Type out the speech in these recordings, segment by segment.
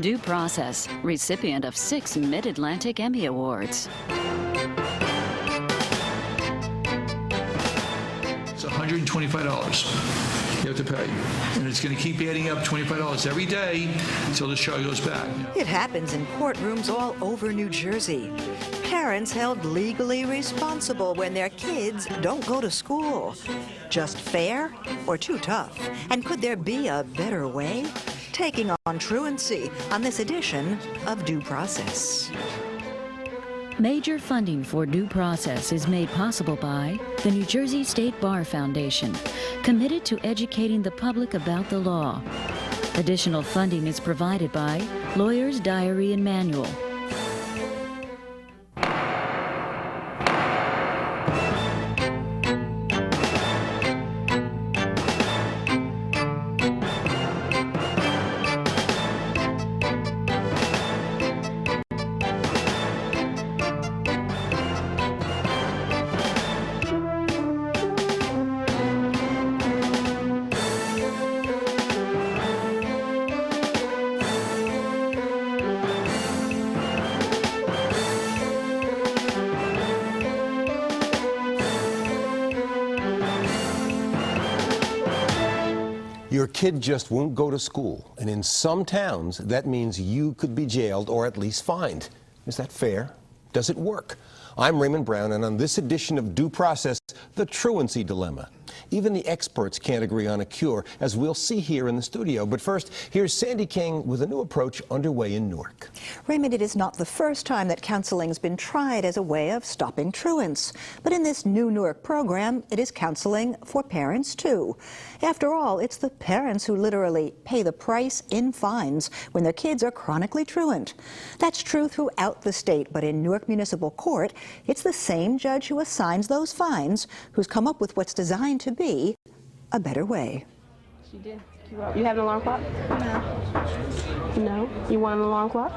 Due Process, recipient of 6 Mid-Atlantic Emmy Awards. It's $125 you have to pay. And it's going to keep adding up $25 every day until the show goes back. It happens in courtrooms all over New Jersey. Parents held legally responsible when their kids don't go to school. Just fair or too tough? And could there be a better way? Taking on Truancy on this edition of Due Process. Major funding for Due Process is made possible by the New Jersey State Bar Foundation, committed to educating the public about the law. Additional funding is provided by Lawyer's Diary and Manual. Your kid just won't go to school, and in some towns, that means you could be jailed or at least fined. Is that fair? Does it work? I'm Raymond Brown, and on this edition of Due Process, the truancy dilemma. Even the experts can't agree on a cure, as we'll see here in the studio. But first, here's Sandy King with a new approach underway in Newark. Raymond, it is not the first time that counseling's been tried as a way of stopping truants. But in this new Newark program, it is counseling for parents, too. After all, it's the parents who literally pay the price in fines when their kids are chronically truant. That's true throughout the state, but in Newark Municipal Court, it's the same judge who assigns those fines who's come up with what's designed to be a better way. She did. You have an alarm clock? No. No? You want an alarm clock?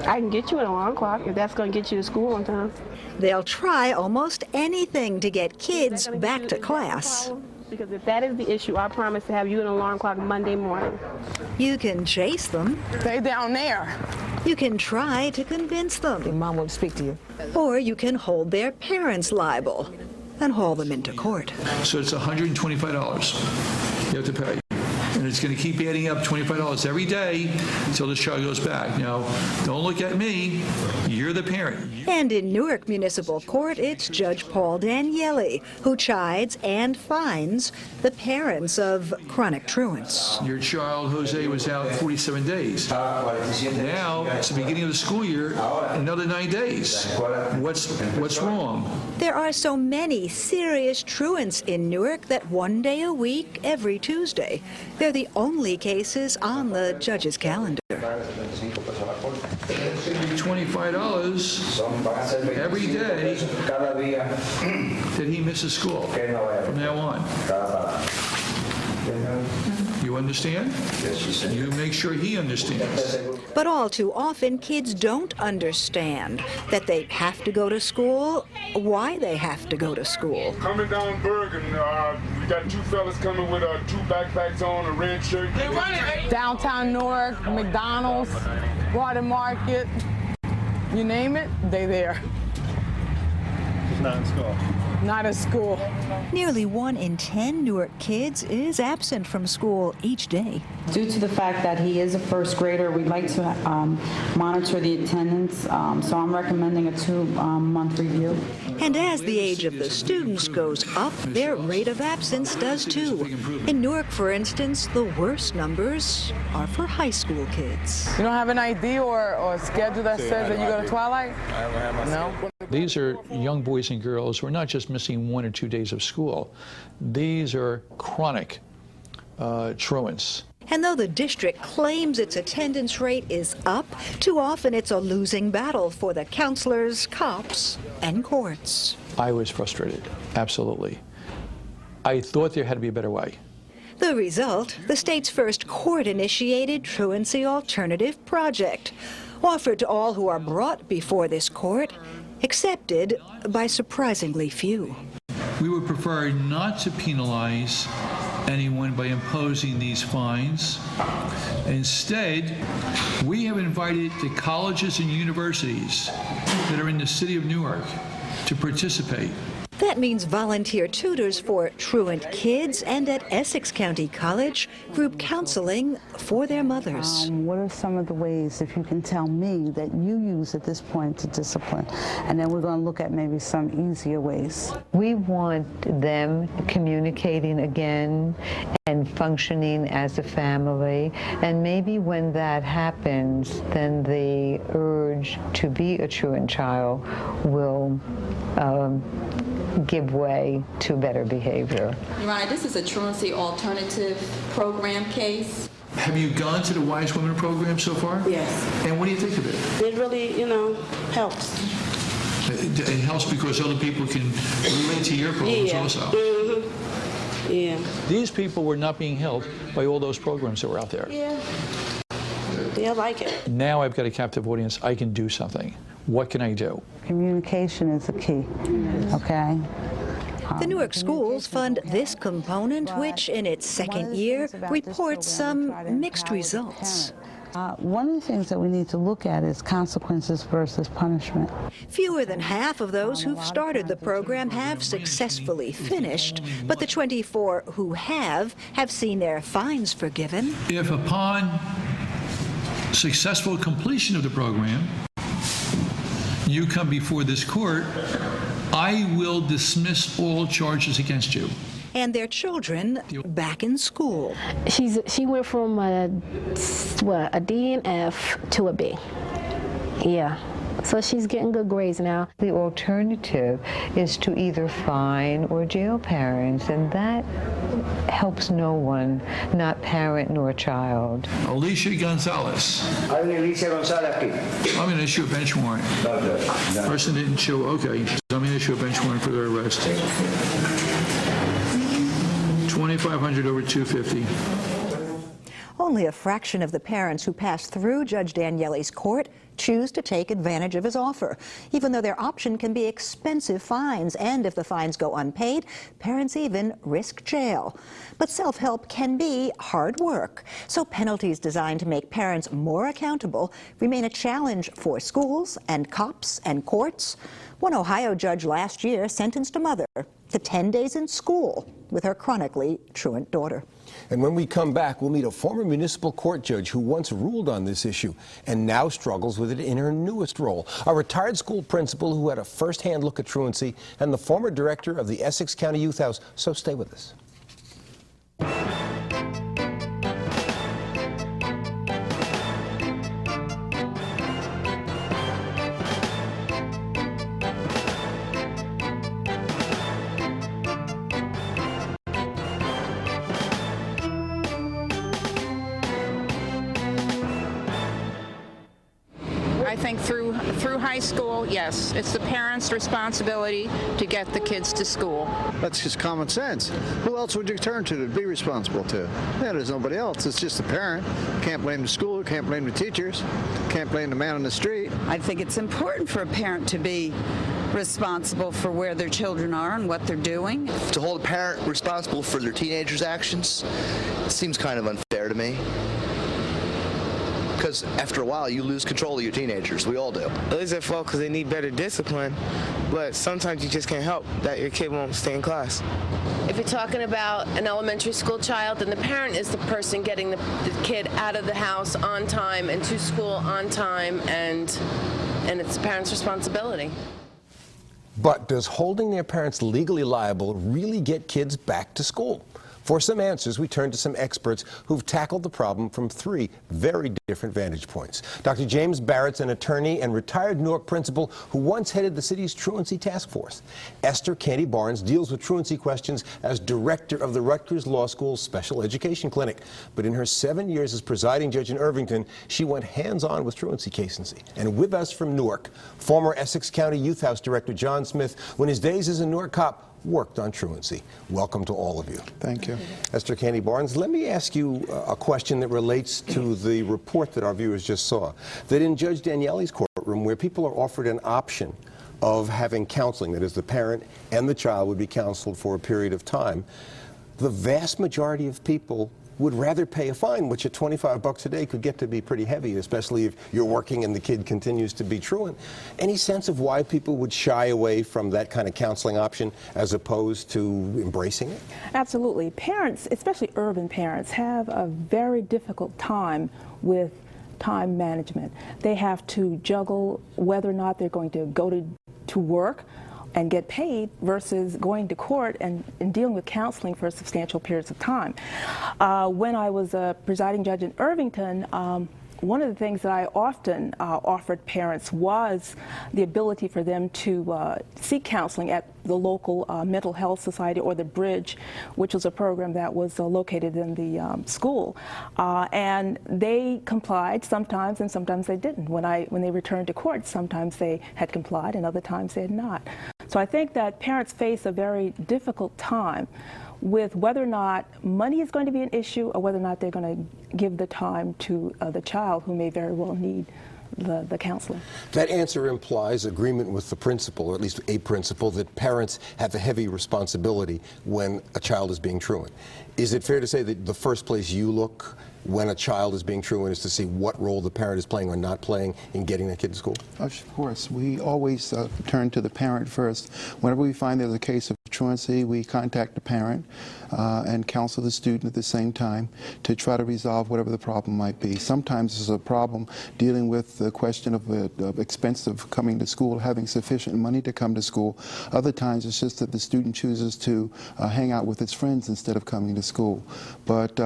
I can get you an alarm clock if that's going to get you to school on time. They'll try almost anything to get kids back to class. Because if that is the issue, I promise to have you an alarm clock Monday morning. You can chase them. Stay down there. You can try to convince them. Your mom won't speak to you. Or you can hold their parents liable and haul them into court. So it's $125 you have to pay. And it's going to keep adding up $25 every day until the show goes back. Now, don't look at me. You're the parent. And in Newark Municipal Court, it's Judge Paul Daniele who chides and fines the parents of chronic truants. Your child, Jose, was out 47 days. Now, it's the beginning of the school year, another 9 days. What's wrong? There are so many serious truants in Newark that one day a week, every Tuesday, they're the only cases on the judge's calendar. $25 every day that he misses school from now on. You understand? You make sure he understands. But all too often, kids don't understand that they have to go to school, why they have to go to school. Coming down Bergen, we got two fellas coming with two backpacks on, a red shirt. Downtown Newark, McDonald's, Water Market, you name it, they there. Not in school. Not at school. Nearly 1 in 10 Newark kids is absent from school each day. Due to the fact that he is a first grader, we'd like to monitor the attendance, so I'm recommending a 2-month review. And as the age of the students goes up, their rate of absence does too. In Newark, for instance, the worst numbers are for high school kids. You don't have an ID or a schedule that says that you go to Twilight? No? These are young boys and girls who are not just missing 1 or 2 days of school. These are chronic truants. And though the district claims its attendance rate is up, too often it's a losing battle for the counselors, cops, and courts. I was frustrated, absolutely. I thought there had to be a better way. The result, the state's first court-initiated truancy alternative project, offered to all who are brought before this court, accepted by surprisingly few. We would prefer not to penalize anyone by imposing these fines. Instead, we have invited the colleges and universities that are in the city of Newark to participate. That means volunteer tutors for truant kids and at Essex County College, group counseling for their mothers. What are some of the ways, if you can tell me, that you use at this point to discipline? And then we're going to look at maybe some easier ways. We want them communicating again and functioning as a family. And maybe when that happens, then the urge to be a truant child will give way to better behavior. Your Honor, this is a truancy alternative program case. Have you gone to the Wise Women program so far? Yes. And what do you think of it? It really, helps. It helps because other people can relate to your problems also. Mm-hmm. Yeah. These people were not being helped by all those programs that were out there. Yeah. They like it. Now I've got a captive audience. I can do something. What can I do? Communication is the key, okay? The Newark schools fund this component, which in its second year reports some mixed results. One of the things that we need to look at is consequences versus punishment. Fewer than half of those who've started the program have successfully finished, but the 24 who have seen their fines forgiven. If upon successful completion of the program, you come before this court, I will dismiss all charges against you. And their children back in school. She went from a D and F to a B. Yeah. So she's getting good grades now. The alternative is to either fine or jail parents, and that helps no one, not parent nor child. Alicia Gonzalez. I'm going to issue a bench warrant. Person didn't show, okay. So I'm going to issue a bench warrant for their arrest. 2,500 over 250. Only a fraction of the parents who pass through Judge Daniele's court choose to take advantage of his offer, even though their option can be expensive fines, and if the fines go unpaid, parents even risk jail. But self-help can be hard work, so penalties designed to make parents more accountable remain a challenge for schools and cops and courts. One Ohio judge last year sentenced a mother to 10 days in school with her chronically truant daughter. And when we come back, we'll meet a former municipal court judge who once ruled on this issue and now struggles with it in her newest role. A retired school principal who had a first-hand look at truancy, and the former director of the Essex County Youth House. So stay with us. I think through high school, yes, it's the parents' responsibility to get the kids to school. That's just common sense. Who else would you turn to be responsible to? Yeah, there's nobody else. It's just the parent. Can't blame the school, can't blame the teachers, can't blame the man on the street. I think it's important for a parent to be responsible for where their children are and what they're doing. To hold a parent responsible for their teenagers' actions seems kind of unfair to me. Because after a while, you lose control of your teenagers. We all do. It is their fault because they need better discipline, but sometimes you just can't help that your kid won't stay in class. If you're talking about an elementary school child, then the parent is the person getting the kid out of the house on time and to school on time, and it's the parent's responsibility. But does holding their parents legally liable really get kids back to school? For some answers, we turn to some experts who've tackled the problem from three very different vantage points. Dr. James Barrett's an attorney and retired Newark principal who once headed the city's truancy task force. Esther Candy Barnes deals with truancy questions as director of the Rutgers Law School's Special Education Clinic. But in her 7 years as presiding judge in Irvington, she went hands-on with truancy cases. And with us from Newark, former Essex County Youth House Director John Smith, when his days as a Newark cop, worked on truancy. Welcome to all of you. Thank you. Esther Candy Barnes, let me ask you a question that relates to the report that our viewers just saw. That in Judge Daniele's courtroom, where people are offered an option of having counseling, that is, the parent and the child would be counseled for a period of time, the vast majority of people would rather pay a fine, which at $25 a day could get to be pretty heavy, especially if you're working and the kid continues to be truant. Any sense of why people would shy away from that kind of counseling option as opposed to embracing it? Absolutely. Parents, especially urban parents, have a very difficult time with time management. They have to juggle whether or not they're going to go to work and get paid versus going to court and dealing with counseling for substantial periods of time. When I was a presiding judge in Irvington, one of the things that I often offered parents was the ability for them to seek counseling at the local mental health society or the Bridge, which was a program that was located in the school. And they complied sometimes, and sometimes they didn't. When they returned to court, sometimes they had complied and other times they had not. So I think that parents face a very difficult time with whether or not money is going to be an issue or whether or not they're going to give the time to the child who may very well need the counseling. That answer implies agreement with the principal, or at least a principal, that parents have a heavy responsibility when a child is being truant. Is it fair to say that the first place you look when a child is being truant is to see what role the parent is playing or not playing in getting that kid to school? Of course. We always turn to the parent first. Whenever we find there's a case of truancy, we contact the parent and counsel the student at the same time to try to resolve whatever the problem might be. Sometimes there's a problem dealing with the question of expense of coming to school, having sufficient money to come to school. Other times it's just that the student chooses to hang out with his friends instead of coming to school. But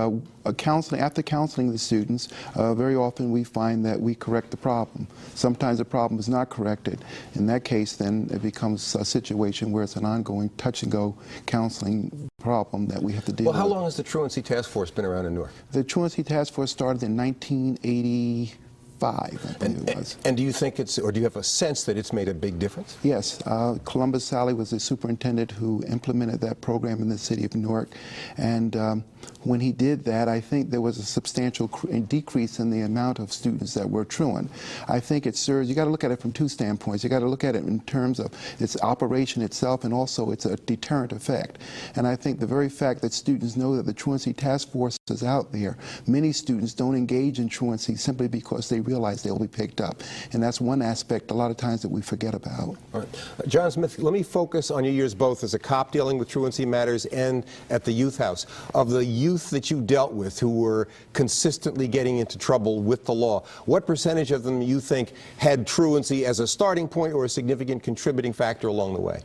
after counseling the students, very often we find that we correct the problem. Sometimes the problem is not corrected. In that case, then it becomes a situation where it's an ongoing touch-and-go counseling problem that we have to deal with. Well, how long has the Truancy Task Force been around in Newark? The Truancy Task Force started in 1985. And do you think or do you have a sense that it's made a big difference? Yes. Columbus Sally was the superintendent who implemented that program in the city of Newark. And when he did that, I think there was a substantial decrease in the amount of students that were truant. I think it serves, you got to look at it from two standpoints. You got to look at it in terms of its operation itself and also its a deterrent effect. And I think the very fact that students know that the Truancy Task Force is out there, many students don't engage in truancy simply because they realize they'll be picked up. And that's one aspect a lot of times that we forget about. All right. John Smith, let me focus on your years both as a cop dealing with truancy matters and at the youth house. Of the youth that you dealt with who were consistently getting into trouble with the law, what percentage of them you think had truancy as a starting point or a significant contributing factor along the way?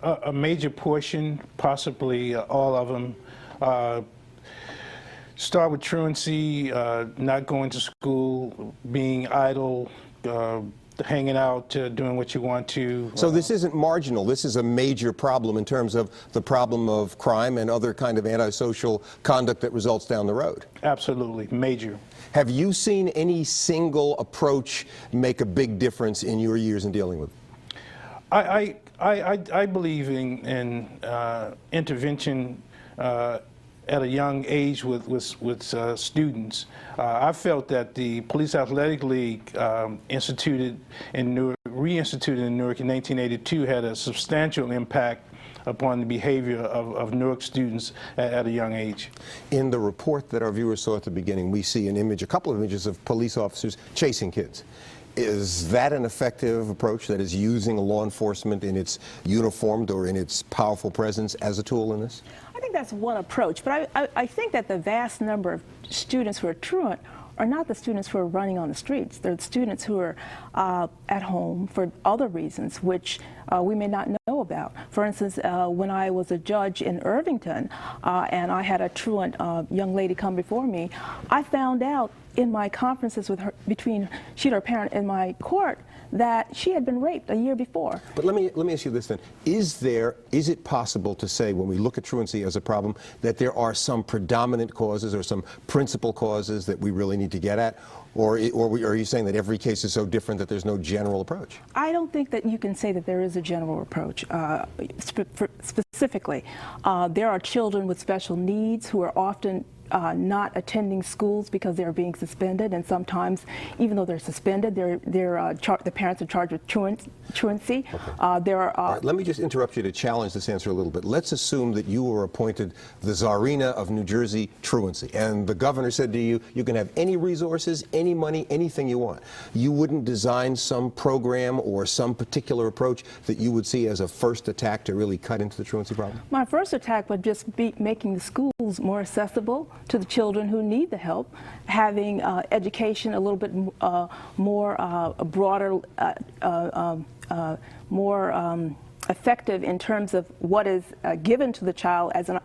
A major portion, possibly all of them, start with truancy, not going to school, being idle, hanging out, doing what you want to. So this isn't marginal. This is a major problem in terms of the problem of crime and other kind of antisocial conduct that results down the road. Absolutely, major. Have you seen any single approach make a big difference in your years in dealing with it? I believe in intervention at a young age with students. I felt that the Police Athletic League reinstituted in Newark in 1982 had a substantial impact upon the behavior of Newark students at a young age. In the report that our viewers saw at the beginning, we see an image, a couple of images of police officers chasing kids. Is that an effective approach, that is using law enforcement in its uniformed or in its powerful presence as a tool in this? I think that's one approach, but I think that the vast number of students who are truant are not the students who are running on the streets. They're the students who are at home for other reasons, which we may not know about. For instance, when I was a judge in Irvington and I had a truant young lady come before me, I found out in my conferences with her, between she and her parent in my court, that she had been raped a year before. But let me ask you this then. Is it possible to say, when we look at truancy as a problem, that there are some predominant causes or some principal causes that we really need to get at? Or are you saying that every case is so different that there's no general approach? I don't think that you can say that there is a general approach. Specifically, there are children with special needs who are often not attending schools because they're being suspended, and sometimes, even though they're suspended, the parents are charged with truancy. Okay. All right, let me just interrupt you to challenge this answer a little bit. Let's assume that you were appointed the Tsarina of New Jersey truancy, and the governor said to you, you can have any resources, any money, anything you want. You wouldn't design some program or some particular approach that you would see as a first attack to really cut into the truancy problem? My first attack would just be making the schools more accessible to the children who need the help, having education a little bit more broader, more effective in terms of what is given to the child as an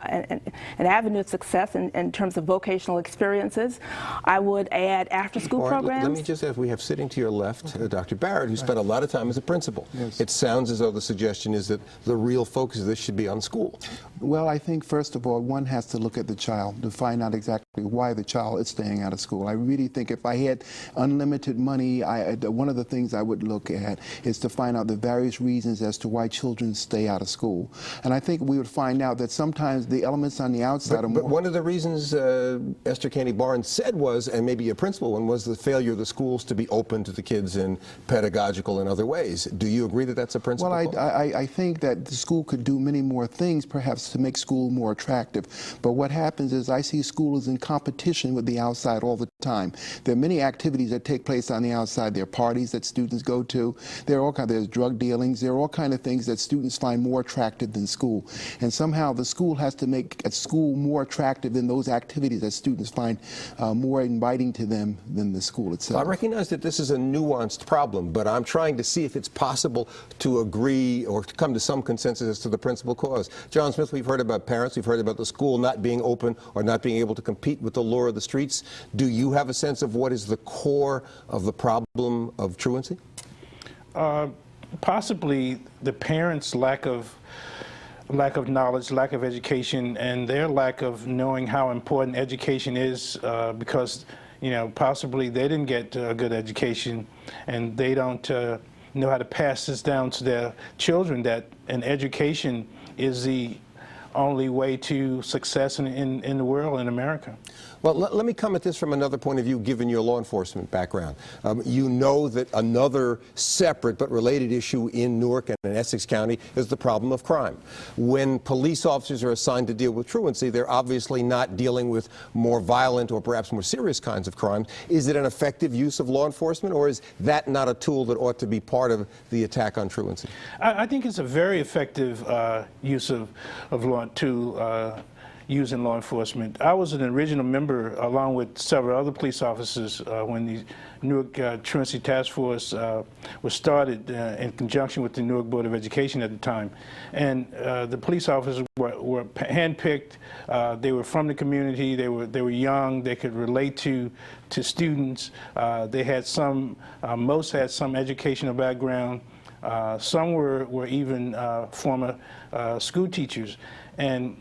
avenue of success in terms of vocational experiences. I would add after-school programs. Let me just ask, we have sitting to your left Dr. Barrett, who spent a lot of time as a principal. Yes. It sounds as though the suggestion is that the real focus of this should be on school. Well, I think, first of all, one has to look at the child to find out exactly why the child is staying out of school. I really think if I had unlimited money, one of the things I would look at is to find out the various reasons as to why children stay out of school. And I think we would find out that sometimes the elements on the outside are more... But one of the reasons Esther Candy Barnes said was, and maybe a principal one, was the failure of the schools to be open to the kids in pedagogical and other ways. Do you agree that that's a principal? Well, I think that the school could do many more things, perhaps, to make school more attractive. But what happens is I see school is in competition with the outside all the time. There are many activities that take place on the outside. There are parties that students go to. There's drug dealings. There are all kinds of things that students find more attractive than school. And somehow the school has to make a school more attractive than those activities that students find more inviting to them than the school itself. I recognize that this is a nuanced problem, but I'm trying to see if it's possible to agree or to come to some consensus as to the principal cause. John Smith, we've heard about parents, we've heard about the school not being open or not being able to compete with the lure of the streets. Do you have a sense of what is the core of the problem of truancy? Possibly the parents' lack of knowledge, lack of education, and their lack of knowing how important education is, because, you know, possibly they didn't get a good education and they don't know how to pass this down to their children, that an education is the only way to success in the world, in America. Well, let me come at this from another point of view, given your law enforcement background. You know that another separate but related issue in Newark and in Essex County is the problem of crime. When police officers are assigned to deal with truancy, they're obviously not dealing with more violent or perhaps more serious kinds of crimes. Is it an effective use of law enforcement, or is that not a tool that ought to be part of the attack on truancy? I think it's a very effective use of law tool. Using law enforcement. I was an original member, along with several other police officers, when the Newark Truancy Task Force was started in conjunction with the Newark Board of Education at the time. And the police officers were handpicked. They were from the community. They were young. They could relate to students. They had most had some educational background. Some were even former school teachers. And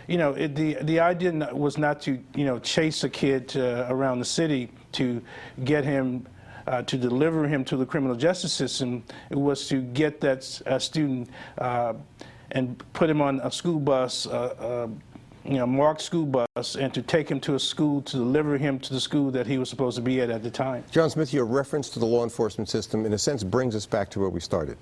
you know, the idea was not to, you know, chase a kid around the city to get him, to deliver him to the criminal justice system. It was to get that student and put him on a school bus, you know, marked school bus, and to take him to a school, to deliver him to the school that he was supposed to be at the time. John Smith, your reference to the law enforcement system, in a sense, brings us back to where we started.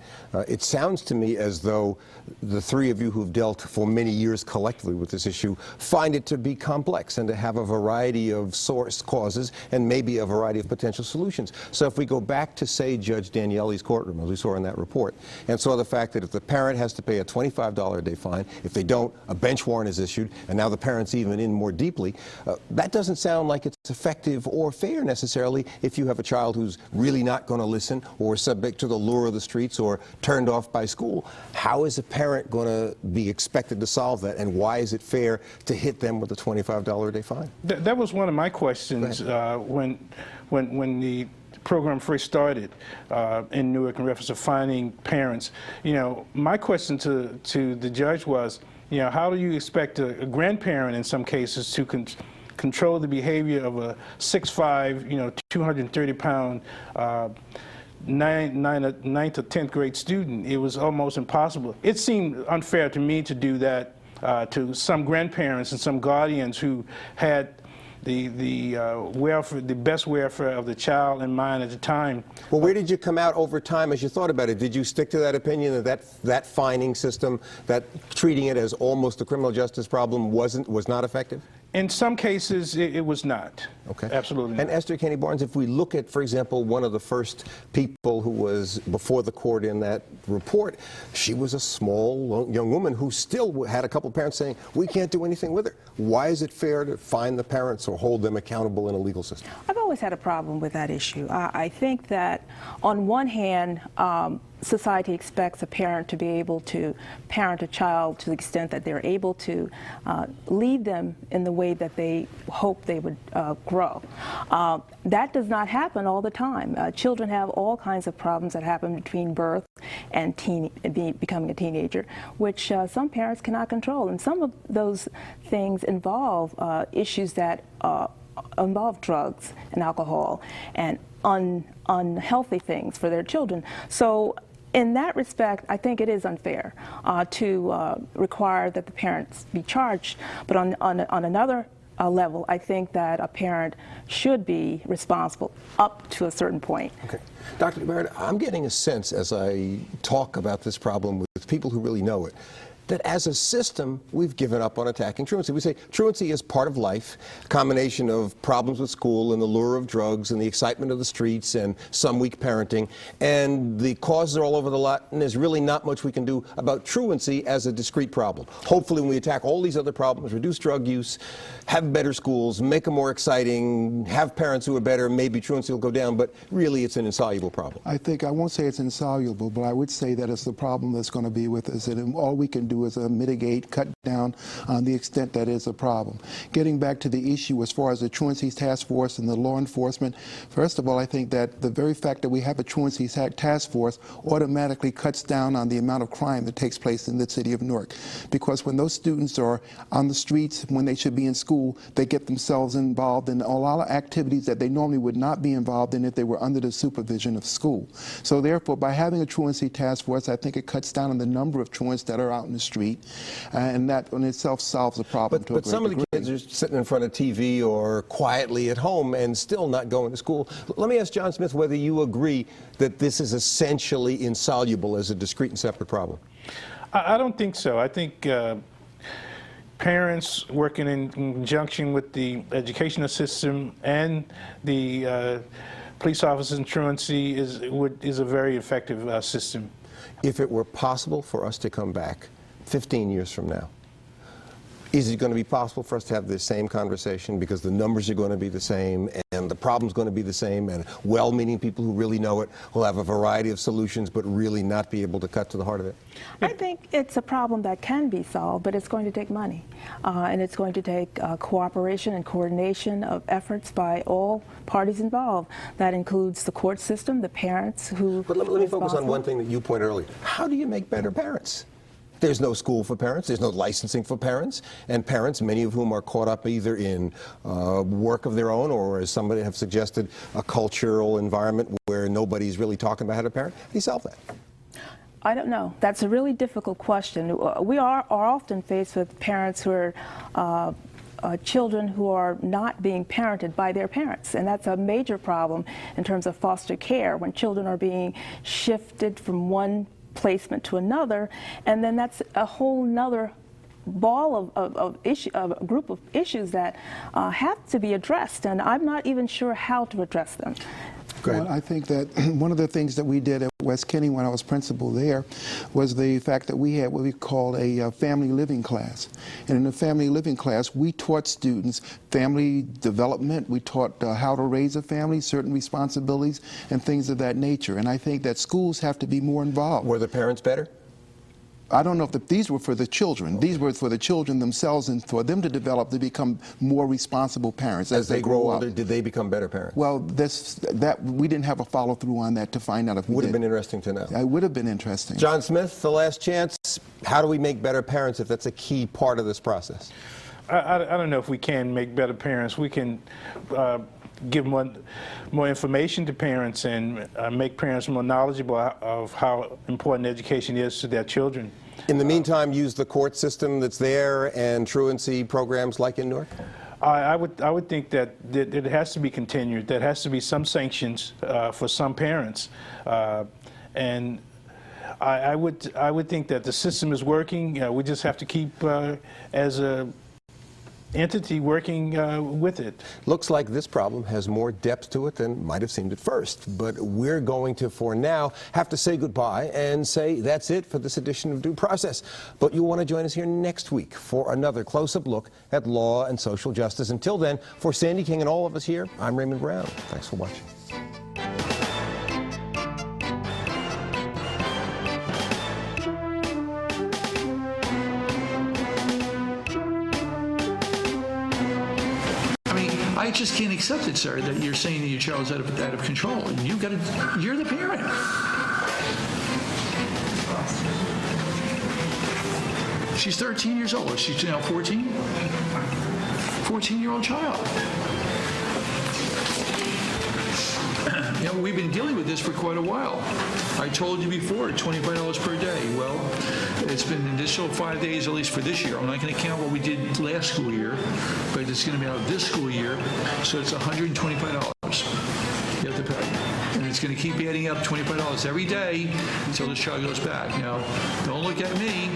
It sounds to me as though the three of you who've dealt for many years collectively with this issue find it to be complex and to have a variety of source causes and maybe a variety of potential solutions. So if we go back to, say, Judge Daniele's courtroom, as we saw in that report, and saw the fact that if the parent has to pay a $25 a day fine, if they don't, a bench warrant is issued, and now the parent's even in more deeply, that doesn't sound like it's effective or fair necessarily if you have a child who's really not going to listen or subject to the lure of the streets or turned off by school. How is a parent going to be expected to solve that, and why is it fair to hit them with a $25 a day fine? That was one of my questions when the program first started in Newark in reference to finding parents. You know, my question to the judge was, you know, how do you expect a grandparent in some cases to control the behavior of a 6'5", you know, 230-pound 9th or 10th grade student? It was almost impossible. It seemed unfair to me to do that to some grandparents and some guardians who had the welfare, the best welfare of the child in mind at the time. Well, where did you come out over time as you thought about it? Did you stick to that opinion that fining system, that treating it as almost a criminal justice problem was not effective? In some cases, it was not. Okay. Absolutely. And Esther Kenny Barnes, if we look at, for example, one of the first people who was before the court in that report, she was a small young woman who still had a couple of parents saying, we can't do anything with her. Why is it fair to fine the parents or hold them accountable in a legal system? I've always had a problem with that issue. I think that on one hand, society expects a parent to be able to parent a child to the extent that they're able to lead them in the way that they hope they would grow. That does not happen all the time. Children have all kinds of problems that happen between birth and becoming a teenager, which some parents cannot control. And some of those things involve issues that involve drugs and alcohol and unhealthy things for their children. So in that respect, I think it is unfair to require that the parents be charged. But on another level, I think that a parent should be responsible up to a certain point. Okay. Dr. Barrett, I'm getting a sense as I talk about this problem with people who really know it, that as a system, we've given up on attacking truancy. We say truancy is part of life, a combination of problems with school and the lure of drugs and the excitement of the streets and some weak parenting, and the causes are all over the lot, and there's really not much we can do about truancy as a discrete problem. Hopefully when we attack all these other problems, reduce drug use, have better schools, make them more exciting, have parents who are better, maybe truancy will go down, but really it's an insoluble problem. I won't say it's insoluble, but I would say that it's the problem that's going to be with us, and all we can do is mitigate, cut down on the extent that is a problem. Getting back to the issue as far as the Truancy Task Force and the law enforcement, first of all, I think that the very fact that we have a Truancy Task Force automatically cuts down on the amount of crime that takes place in the city of Newark. Because when those students are on the streets, when they should be in school, they get themselves involved in a lot of activities that they normally would not be involved in if they were under the supervision of school. So therefore, by having a Truancy Task Force, I think it cuts down on the number of truants that are out in the street, and that in itself solves the problem to a great degree. But some of the kids are sitting in front of TV or quietly at home and still not going to school. Let me ask John Smith whether you agree that this is essentially insoluble as a discrete and separate problem. I don't think so. I think parents working in conjunction with the educational system and the police officers in truancy is a very effective system. If it were possible for us to come back 15 years from now, is it going to be possible for us to have the same conversation because the numbers are going to be the same and the problem's going to be the same, and well-meaning people who really know it will have a variety of solutions but really not be able to cut to the heart of it? I think it's a problem that can be solved, but it's going to take money. And it's going to take cooperation and coordination of efforts by all parties involved. That includes the court system, the parents who... But let me focus on one thing that you pointed earlier. How do you make better parents? There's no school for parents, there's no licensing for parents, and parents, many of whom are caught up either in work of their own or, as somebody have suggested, a cultural environment where nobody's really talking about how to parent. How do you solve that? I don't know. That's a really difficult question. We are often faced with parents who are children who are not being parented by their parents, and that's a major problem in terms of foster care, when children are being shifted from one placement to another, and then that's a whole nother ball of a group of issues that have to be addressed, and I'm not even sure how to address them. Well, I think that one of the things that we did at West Kenny when I was principal there was the fact that we had what we called a family living class. And in the family living class, we taught students family development. We taught how to raise a family, certain responsibilities, and things of that nature. And I think that schools have to be more involved. Were the parents better? I don't know if these were for the children. These were for the children themselves and for them to develop to become more responsible parents as they grow older. up. Did they become better parents? Well, that we didn't have a follow-through on that to find out if we would have did. been interesting to know. It would have been interesting. John Smith, the last chance. How do we make better parents if that's a key part of this process? I don't know if we can make better parents. We can give more information to parents and make parents more knowledgeable of how important education is to their children. In the meantime, use the court system that's there and truancy programs like in Newark? I would think that it has to be continued. There has to be some sanctions for some parents, and I would think that the system is working. We just have to keep as a entity working with it. Looks like this problem has more depth to it than might have seemed at first, but we're going to, for now, have to say goodbye and say that's it for this edition of Due Process. But you'll want to join us here next week for another close-up look at law and social justice. Until then, for Sandy King and all of us here, I'm Raymond Brown. Thanks for watching. I just can't accept it, sir, that you're saying that your child's out of control. You're the parent. She's 13 years old. She's now 14? 14-year-old child. You know, we've been dealing with this for quite a while. I told you before, $25 per day. Well, it's been an additional 5 days, at least for this year. I'm not going to count what we did last school year, but it's going to be out of this school year, so it's $125 you have to pay. And it's going to keep adding up, $25 every day until this child goes back. Now, don't look at me.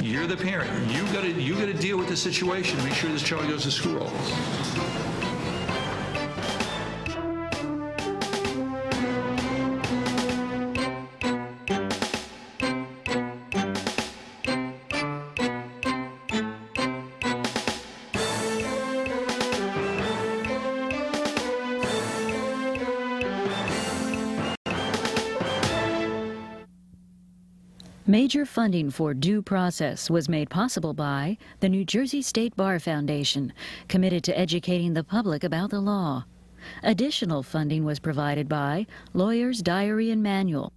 You're the parent. You got to deal with the situation and make sure this child goes to school. Major funding for Due Process was made possible by the New Jersey State Bar Foundation, committed to educating the public about the law. Additional funding was provided by Lawyer's Diary and Manual,